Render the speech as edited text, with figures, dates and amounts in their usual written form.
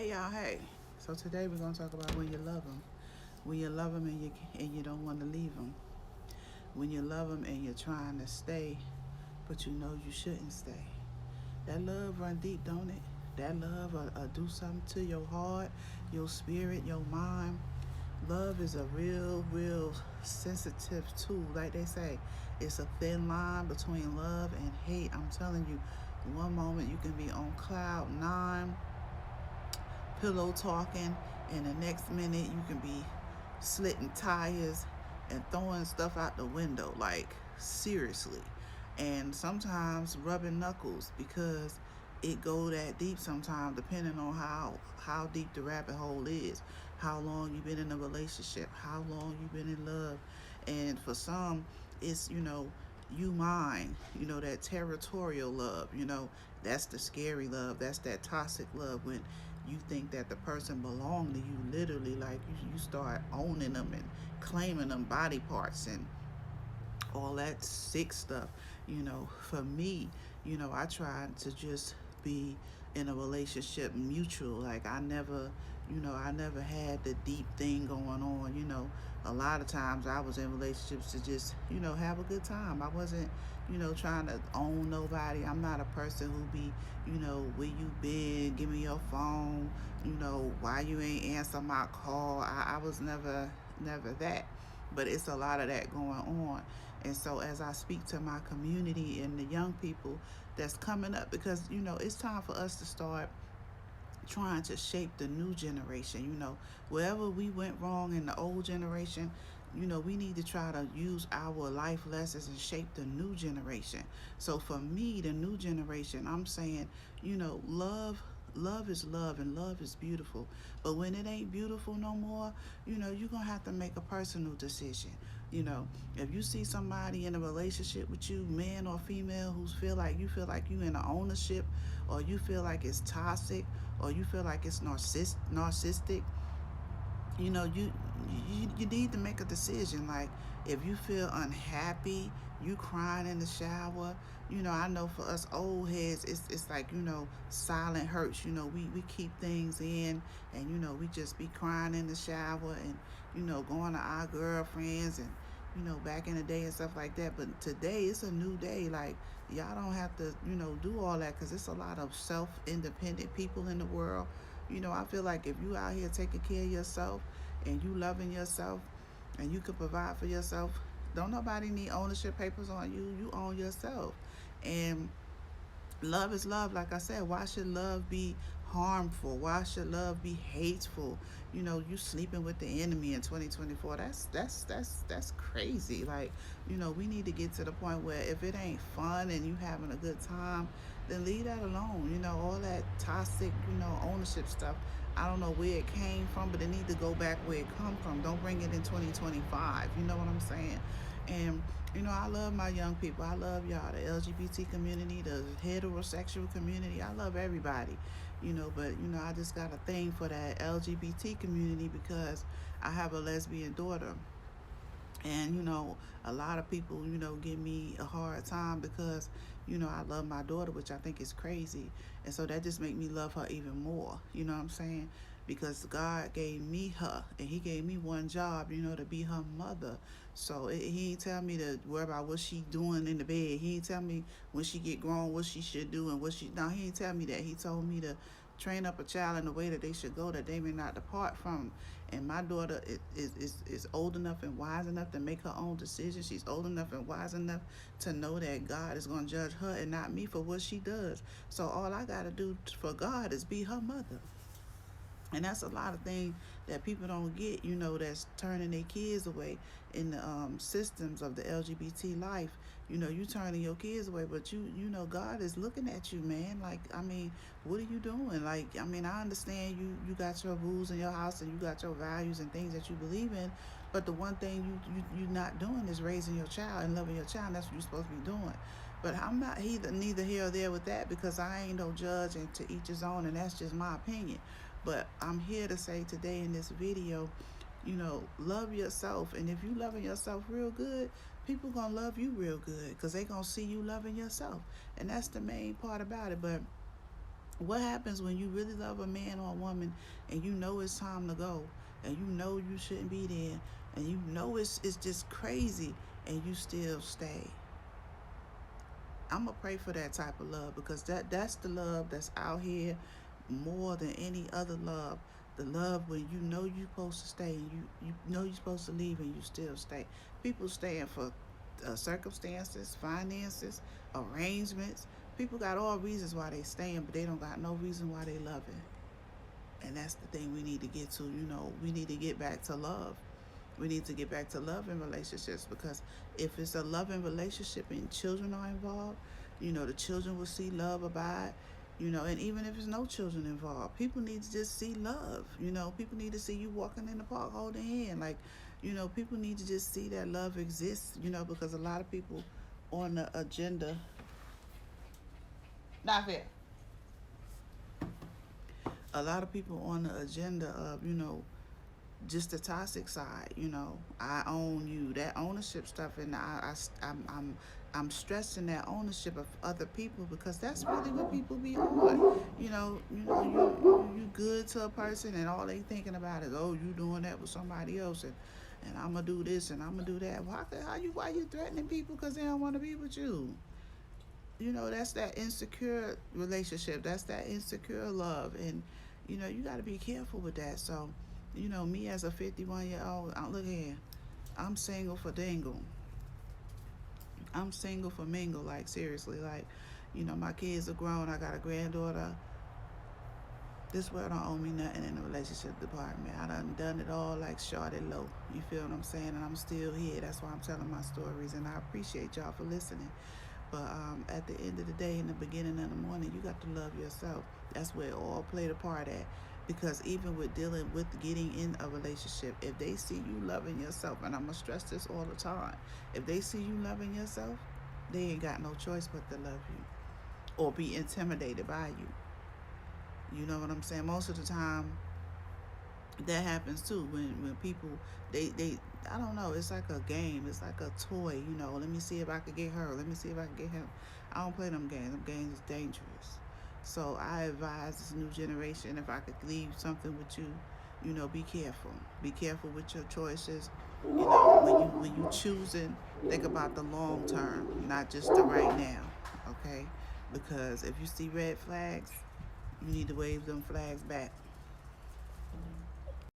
Hey y'all, hey. So today we're gonna talk about when you love them. When you love them and you don't want to leave them. When you love them and you're trying to stay, but you know you shouldn't stay. That love run deep, don't it? That love do something to your heart, your spirit, your mind. Love is a real sensitive tool. Like they say, it's a thin line between love and hate. I'm telling you, one moment you can be on cloud nine, pillow talking, and the next minute you can be slitting tires and throwing stuff out the window. Like, seriously. And sometimes rubbing knuckles because it go that deep sometimes, depending on how deep the rabbit hole is, how long you've been in a relationship, how long you've been in love. And for some, it's, you mine, that territorial love, that's the scary love. That's that toxic love when you think that the person belong to you, literally, like you start owning them and claiming them body parts and all that sick stuff. For me, I tried to just be in a relationship mutual. Like, I never had the deep thing going on. A lot of times I was in relationships to just, have a good time. I wasn't, trying to own nobody. I'm not a person who be, where you been, give me your phone, why you ain't answer my call. I was never that. But it's a lot of that going on. And so as I speak to my community and the young people that's coming up, because it's time for us to start trying to shape the new generation. Wherever we went wrong in the old generation, we need to try to use our life lessons and shape the new generation. So for me, the new generation, I'm saying, love is love and love is beautiful. But when it ain't beautiful no more, you're going to have to make a personal decision. You know, if you see somebody in a relationship with you, man or female, who feel like you in a ownership, or you feel like it's toxic, or you feel like it's narcissistic, you need to make a decision. Like, if you feel unhappy, you crying in the shower. I know for us old heads, it's like, silent hurts. We keep things in, and we just be crying in the shower, and going to our girlfriends, and back in the day and stuff like that. But today it's a new day. Like, y'all don't have to do all that, because it's a lot of self independent people in the world. I feel like if you out here taking care of yourself and you loving yourself and you can provide for yourself, don't nobody need ownership papers on you. You own yourself. And love is love. Like I said, why should love be harmful? Why should love be hateful? You sleeping with the enemy in 2024. That's crazy. Like, we need to get to the point where if it ain't fun and you having a good time, then leave that alone. All that toxic, ownership stuff. I don't know where it came from, but it need to go back where it come from. Don't bring it in 2025. You know what I'm saying? And I love my young people. I love y'all, the LGBT community, the heterosexual community. I love everybody. But I just got a thing for that LGBT community because I have a lesbian daughter. And a lot of people give me a hard time because I love my daughter, which I think is crazy. And so that just make me love her even more. You know what I'm saying? Because God gave me her, and he gave me one job, to be her mother. So he ain't tell me to worry about what she doing in the bed. He ain't tell me when she get grown what she should do and what she, no, he ain't tell me that. He told me to train up a child in the way that they should go, that they may not depart from. And my daughter is old enough and wise enough to make her own decisions. She's old enough and wise enough to know that God is going to judge her and not me for what she does. So all I got to do for God is be her mother. And that's a lot of things that people don't get, that's turning their kids away in the systems of the LGBT life. You turning your kids away, but God is looking at you, man. Like, I mean, what are you doing? Like, I mean, I understand you got your rules in your house and you got your values and things that you believe in, but the one thing you not doing is raising your child and loving your child. That's what you're supposed to be doing. But I'm not neither here or there with that, because I ain't no judge, and to each his own, and that's just my opinion. But I'm here to say today in this video, love yourself. And if you loving yourself real good, people gonna love you real good, because they gonna see you loving yourself. And that's the main part about it. But What happens when you really love a man or a woman and you know it's time to go and you know you shouldn't be there and you know it's just crazy and you still stay? I'm gonna pray for that type of love because that's the love that's out here more than any other love. The love when you know you're supposed to stay and you know you're supposed to leave and you still stay. People staying for circumstances, finances, arrangements. People got all reasons why they staying, but they don't got no reason why they loving. And that's the thing we need to get to. We need to get back to love. We need to get back to love in relationships because if it's a loving relationship and children are involved, the children will see love abide. And even if there's no children involved, people need to just see love. People need to see you walking in the park holding hand. Like, people need to just see that love exists, because a lot of people on the agenda, not fair. A lot of people on the agenda of, just the toxic side. I own you, that ownership stuff, and I'm stressing that ownership of other people because that's really what people be on. You good to a person and all they thinking about is, oh, you doing that with somebody else, and I'm gonna do this and I'm gonna do that. Why you threatening people because they don't want to be with you? That's that insecure relationship. That's that insecure love, and you got to be careful with that. So, me as a 51-year-old, look here, I'm single for dingle. I'm single for mingle. Like, seriously, like, my kids are grown. I got a granddaughter. This world don't owe me nothing in the relationship department. I done it all like Charlotte Lowe. You feel what I'm saying? And I'm still here. That's why I'm telling my stories, and I appreciate y'all for listening. But at the end of the day, in the beginning of the morning, you got to love yourself. That's where it all played a part at. Because even with dealing with getting in a relationship, if they see you loving yourself, and I'm going to stress this all the time, if they see you loving yourself, they ain't got no choice but to love you or be intimidated by you. You know what I'm saying? Most of the time, that happens too when people they I don't know, it's like a game, it's like a toy. Let me see if I could get her, let me see if I can get him. I don't play them games is dangerous. So I advise this new generation, if I could leave something with you, be careful with your choices. When you choosing, think about the long term, not just the right now. Okay, because if you see red flags, you need to wave them flags back.